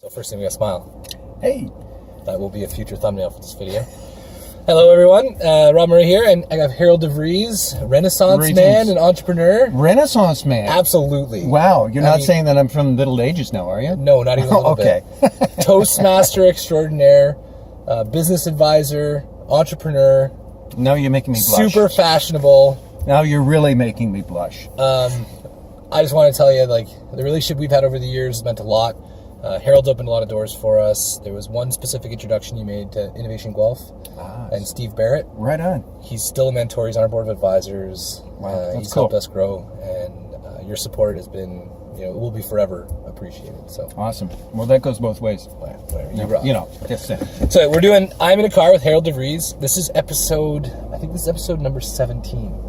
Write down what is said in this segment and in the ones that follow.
So first thing, we got a smile. Hey. That will be a future thumbnail for this video. Hello, everyone. Rob Murray here, and I have Harold DeVries, Renaissance man and entrepreneur. Renaissance man? Absolutely. Wow, you're not saying that I'm from the Middle Ages now, are you? No, not even a little bit. Toastmaster extraordinaire, business advisor, entrepreneur. Now you're making me blush. Super fashionable. Now you're really making me blush. I just want to tell you, like, the relationship we've had over the years meant a lot. Harold's opened a lot of doors for us. There was one specific introduction you made to Innovation Guelph and Steve Barrett. Right on. He's still a mentor. He's on our board of advisors. Wow, he's helped us grow, and your support has been, it will be forever appreciated. So awesome. Well, that goes both ways. Just saying. So we're doing I'm in a Car with Harold DeVries. This is episode number 17.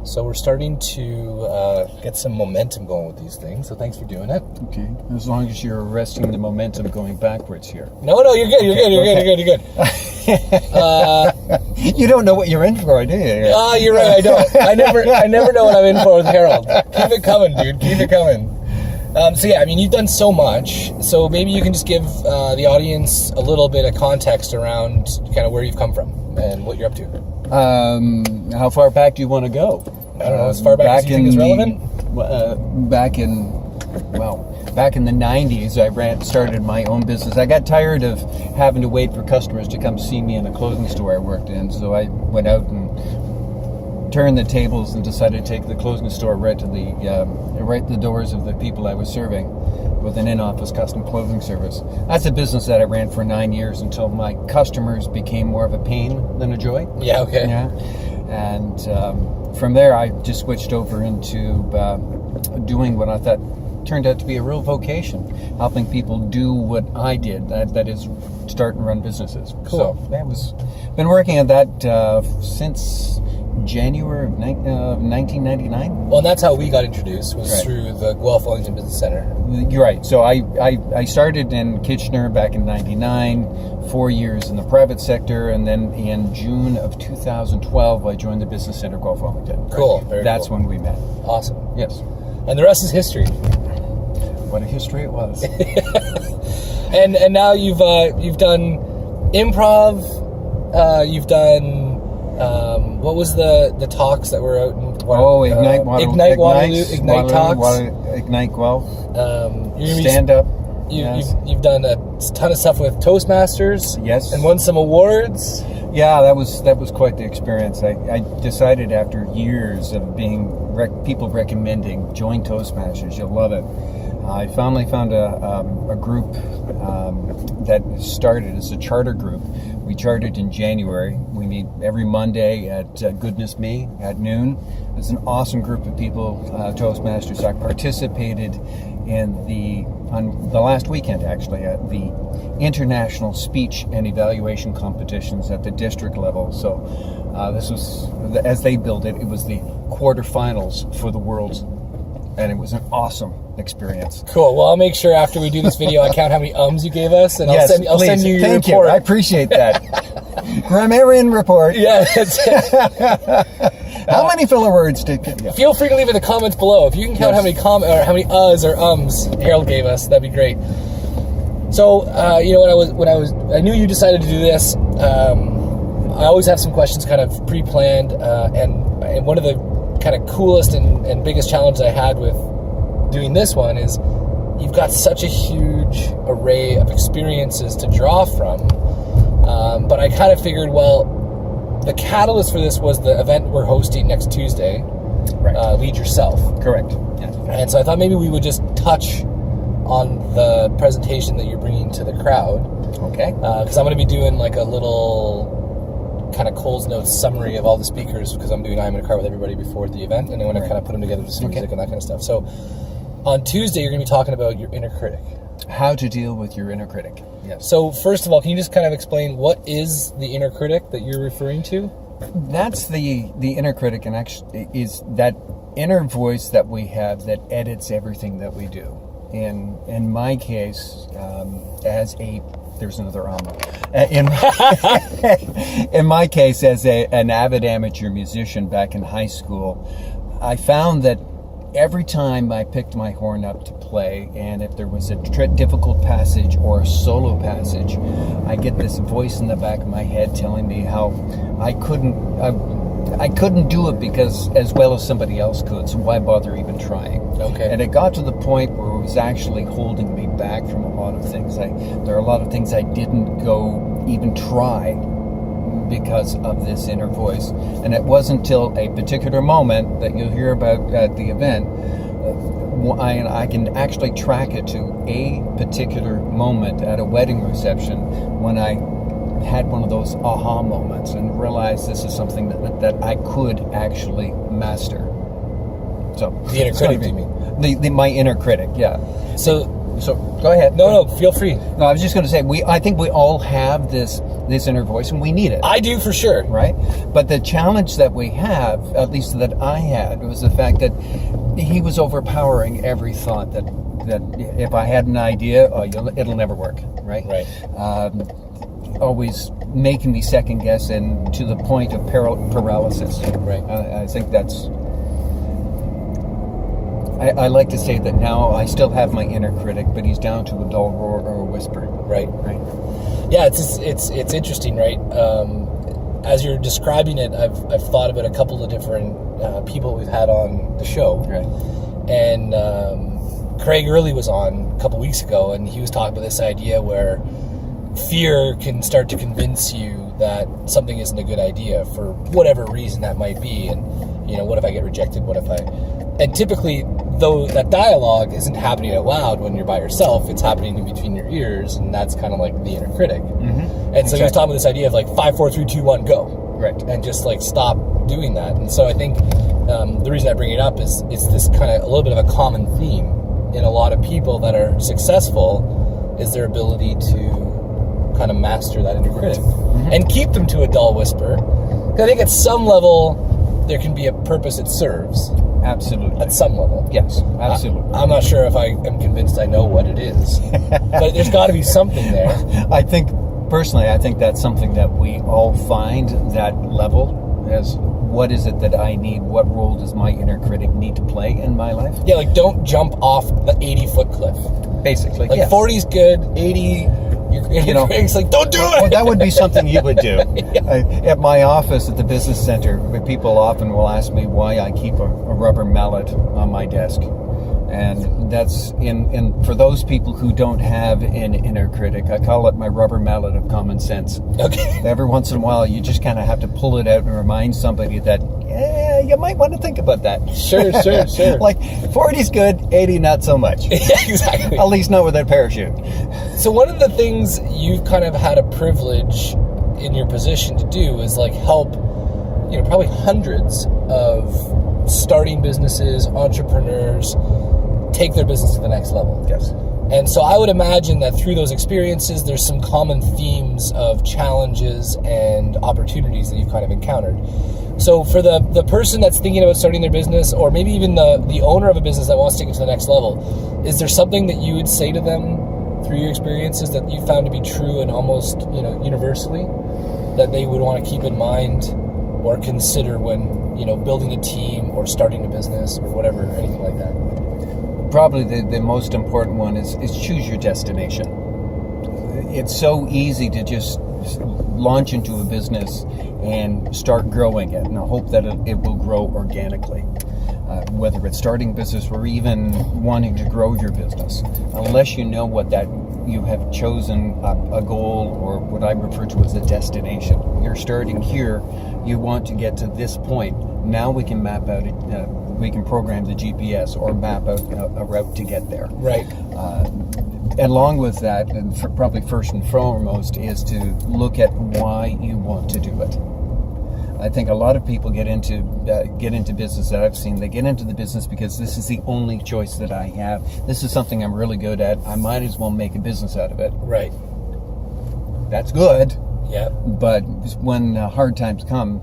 So we're starting to get some momentum going with these things. So thanks for doing it. Okay. As long as you're arresting the momentum going backwards here. No, you're good. You're good. You don't know what you're in for, do you? You're right. I don't. I never know what I'm in for with Harold. Keep it coming, dude. Keep it coming. So yeah, you've done so much. So maybe you can just give the audience a little bit of context around kind of where you've come from and what you're up to. How far back do you want to go? I don't know, as far back as you think is relevant? Back in the 90s, I started my own business. I got tired of having to wait for customers to come see me in a clothing store I worked in, so I went out and turned the tables and decided to take the clothing store right to the doors of the people I was serving with an in-office custom clothing service. That's a business that I ran for 9 years until my customers became more of a pain than a joy. Yeah, okay. Yeah. And from there, I just switched over into doing what I thought turned out to be a real vocation, helping people do what I did, that is start and run businesses. Cool. So been working at that since January of 1999. Well, and that's how we got introduced, was through the Guelph Wellington Business Center. You're right. So I started in Kitchener back in 99, 4 years in the private sector, and then in June of 2012, I joined the Business Center Guelph Wellington. Cool. That's when we met. Awesome. Yes. And the rest is history. What a history it was. and now you've done improv, you've done what was the talks that were out in Ignite Talks, Ignite Guelph, stand up. You've done a ton of stuff with Toastmasters, yes, and won some awards. Yeah, that was quite the experience. I decided after years of being people recommending join Toastmasters, you'll love it. I finally found a group that started as a charter group. We chartered in January. We meet every Monday at Goodness Me at noon. It's an awesome group of people, Toastmasters. I participated on the last weekend, actually, at the international speech and evaluation competitions at the district level. So this was, as they built it, it was the quarterfinals for the world's, and it was an awesome experience. Cool. Well, I'll make sure after we do this video, I count how many ums you gave us, and yes, I'll send you your Thank report. You. I appreciate that. Grammarian report. Yeah. That's it. How many filler words did? Yeah. Feel free to leave in the comments below if you can count how many how many uhs or ums Harold gave us. That'd be great. So I knew you decided to do this. I always have some questions kind of pre-planned, and one of the kind of coolest and biggest challenges I had with doing this one is you've got such a huge array of experiences to draw from, but I kind of figured, well, the catalyst for this was the event we're hosting next Tuesday. Right. Lead Yourself. Correct. Yes. And so I thought maybe we would just touch on the presentation that you're bringing to the crowd. Okay. Because I'm going to be doing like a little kind of Cole's Notes summary of all the speakers, because I'm doing I'm in a Car with everybody before the event, and I want to kind of put them together with some music and that kind of stuff. So on Tuesday, you're going to be talking about your inner critic. How to deal with your inner critic. Yes. So first of all, can you just kind of explain what is the inner critic that you're referring to? That's the inner critic, and actually is that inner voice that we have that edits everything that we do. In my case, there's another in my case, as an avid amateur musician back in high school, I found that every time I picked my horn up to play, and if there was a difficult passage or a solo passage, I get this voice in the back of my head telling me how I couldn't do it because as well as somebody else could, so why bother even trying? Okay. And it got to the point where it was actually holding me back from a lot of things. There are a lot of things I didn't go even try because of this inner voice. And it wasn't until a particular moment that you'll hear about at the event, I can actually track it to a particular moment at a wedding reception when I had one of those aha moments and realized this is something that I could actually master. So The inner critic, do you mean? My inner critic, yeah. So go ahead. No, feel free. No, I was just going to say I think we all have this inner voice, and we need it. I do for sure. Right? But the challenge that we have, at least that I had, was the fact that he was overpowering every thought that if I had an idea, it'll never work. Right? Right. Always making me second guess and to the point of paralysis. Right. I think that's. I like to say that now I still have my inner critic, but he's down to a dull roar or a whisper. Right. Yeah, it's interesting, right? As you're describing it, I've thought about a couple of different people we've had on the show. Right. And Craig Early was on a couple weeks ago, and he was talking about this idea where fear can start to convince you that something isn't a good idea for whatever reason that might be. And, what if I get rejected? What if I... And typically, though that dialogue isn't happening out loud when you're by yourself, it's happening in between your ears, and that's kind of like the inner critic. Mm-hmm. And so he was talking about this idea of like 5, 4, 3, 2, 1, go. Right. And just like stop doing that. And so I think the reason I bring it up is it's this kind of a little bit of a common theme in a lot of people that are successful is their ability to kind of master that inner critic and keep them to a dull whisper. Because I think at some level there can be a purpose it serves. Absolutely. At some level. Yes, absolutely. I'm not sure if I am convinced I know what it is. But there's got to be something there. Personally, I think that's something that we all find that level as what is it that I need? What role does my inner critic need to play in my life? Yeah, like don't jump off the 80-foot cliff. Basically, like 40's good, 80... Your critic's like, don't do it! Well, that would be something you would do. At my office at the business center, people often will ask me why I keep a rubber mallet on my desk. And that's for those people who don't have an inner critic, I call it my rubber mallet of common sense. Okay. Every once in a while, you just kind of have to pull it out and remind somebody that, you might want to think about that. Sure. Like, 40's good, 80 not so much. Yeah, exactly. At least not with that parachute. So one of the things you've kind of had a privilege in your position to do is like help, probably hundreds of starting businesses, entrepreneurs, take their business to the next level. Yes. And so I would imagine that through those experiences, there's some common themes of challenges and opportunities that you've kind of encountered. So for the person that's thinking about starting their business, or maybe even the owner of a business that wants to take it to the next level, is there something that you would say to them through your experiences that you found to be true and almost, universally, that they would want to keep in mind or consider when, building a team or starting a business or whatever, anything like that? Probably the most important one is choose your destination. It's so easy to just launch into a business and start growing it and hope that it will grow organically. Whether it's starting business or even wanting to grow your business, unless you know what that you have chosen a goal, or what I refer to as a destination. You're starting here, you want to get to this point. Now we can map out we can program the GPS or map out a route to get there. Right. Along with that, and probably first and foremost, is to look at why you want to do it. I think a lot of people get into business that I've seen. They get into the business because this is the only choice that I have. This is something I'm really good at. I might as well make a business out of it. Right. That's good. Yeah. But when hard times come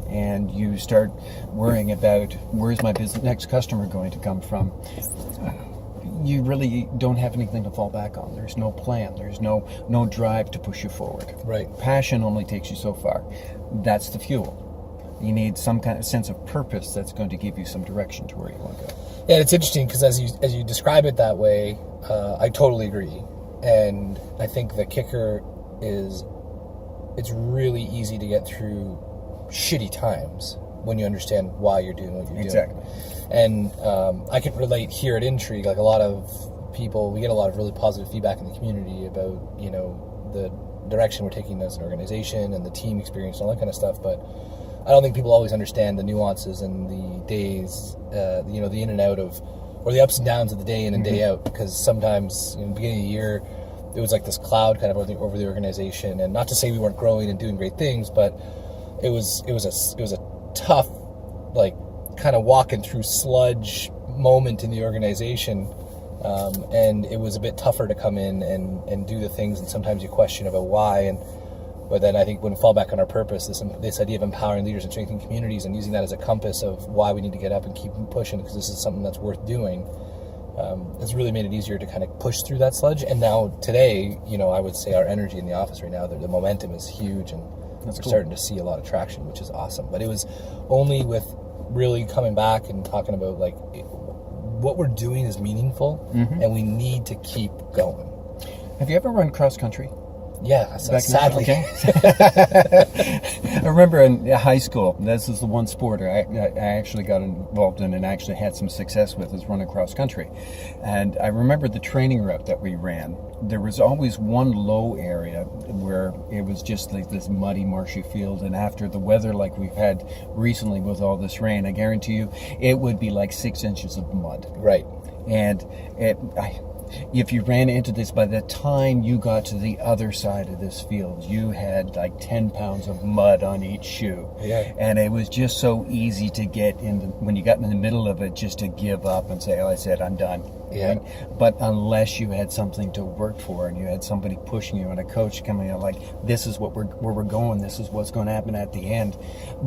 and you start worrying about where's my next customer going to come from, you really don't have anything to fall back on. There's no plan. There's no drive to push you forward. Right. Passion only takes you so far. That's the fuel. You need some kind of sense of purpose that's going to give you some direction to where you want to go. Yeah, it's interesting because as you describe it that way, I totally agree. And I think the kicker is it's really easy to get through shitty times when you understand why you're doing what you're doing. Exactly. And I can relate here at Intrigue, like a lot of people, we get a lot of really positive feedback in the community about, you know, the direction we're taking as an organization and the team experience and all that kind of stuff, but I don't think people always understand the nuances and the days, you know, the in and out of, or the ups and downs of the day in and day out, because sometimes in the beginning of the year, it was like this cloud kind of over the organization, and not to say we weren't growing and doing great things, but it was a tough, like, kind of walking through sludge moment in the organization, and it was a bit tougher to come in and do the things, and sometimes you question about why, but then I think when we fall back on our purpose, this idea of empowering leaders and strengthening communities and using that as a compass of why we need to get up and keep pushing because this is something that's worth doing, has really made it easier to kind of push through that sludge. And now today, you know, I would say our energy in the office right now, the momentum is huge, and we're starting to see a lot of traction, which is awesome. But it was only with really coming back and talking about, like, what we're doing is meaningful, and we need to keep going. Have you ever run cross country? Yeah, sadly. Okay. I remember in high school, this is the one sport I actually got involved in and actually had some success with, is running cross country. And I remember the training route that we ran. There was always one low area where it was just like this muddy, marshy field. And after the weather like we've had recently with all this rain, I guarantee you it would be like 6 inches of mud. Right. And if you ran into this, by the time you got to the other side of this field, you had like 10 pounds of mud on each shoe. Yeah. And it was just so easy to get in, when you got in the middle of it, just to give up and say, oh, I said, I'm done. Yeah. Right? But unless you had something to work for and you had somebody pushing you and a coach coming out like, this is where we're going, this is what's going to happen at the end,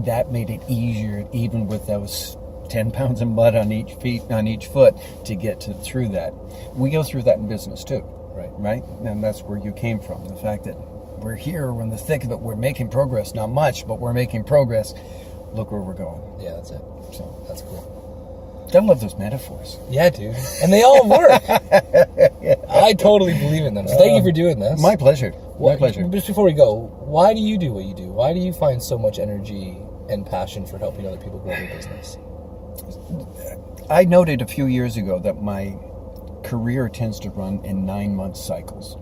that made it easier, even with those 10 pounds of mud on each foot to get through that. We go through that in business too, right? And that's where you came from. The fact that we're here, we're in the thick of it, we're making progress, not much, but we're making progress. Look where we're going. Yeah, that's it. So that's cool. I love those metaphors. Yeah, dude. And they all work. Yeah. I totally believe in them. So thank you for doing this. My pleasure. My pleasure. Just before we go, why do you do what you do? Why do you find so much energy and passion for helping other people grow their business? I noted a few years ago that my career tends to run in 9-month cycles.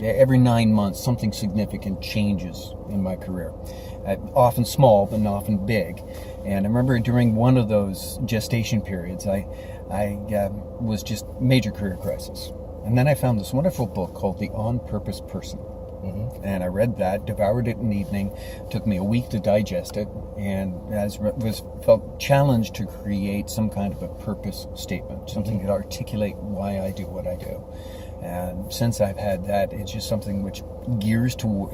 Every 9 months, something significant changes in my career. Often small, but often big. And I remember during one of those gestation periods, I was just major career crisis. And then I found this wonderful book called The On Purpose Person. And I read that, devoured it in the evening. Took me a week to digest it, and felt challenged to create some kind of a purpose statement, something to articulate why I do what I do. And since I've had that, it's just something which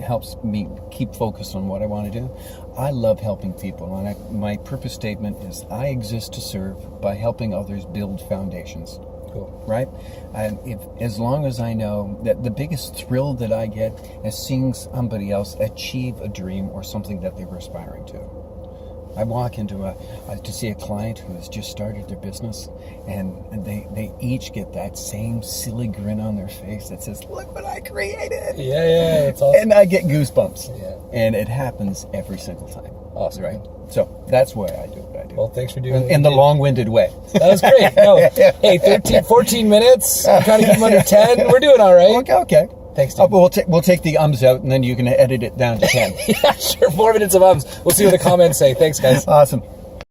helps me keep focused on what I want to do. I love helping people, and my purpose statement is I exist to serve by helping others build foundations. Cool. Right? And as long as I know that the biggest thrill that I get is seeing somebody else achieve a dream or something that they were aspiring to. I walk into to see a client who has just started their business, and they each get that same silly grin on their face that says, look what I created. Yeah, it's awesome. And I get goosebumps. Yeah. And it happens every single time. Awesome. Right? So that's why I do what I do. Well, thanks for doing it. In the long-winded way. That was great. No. Hey, 14 minutes. I'm trying to keep them under 10. We're doing all right. Okay. Thanks, dude. We'll take the ums out, and then you can edit it down to 10. Yeah, sure. 4 minutes of ums. We'll see what the comments say. Thanks, guys. Awesome.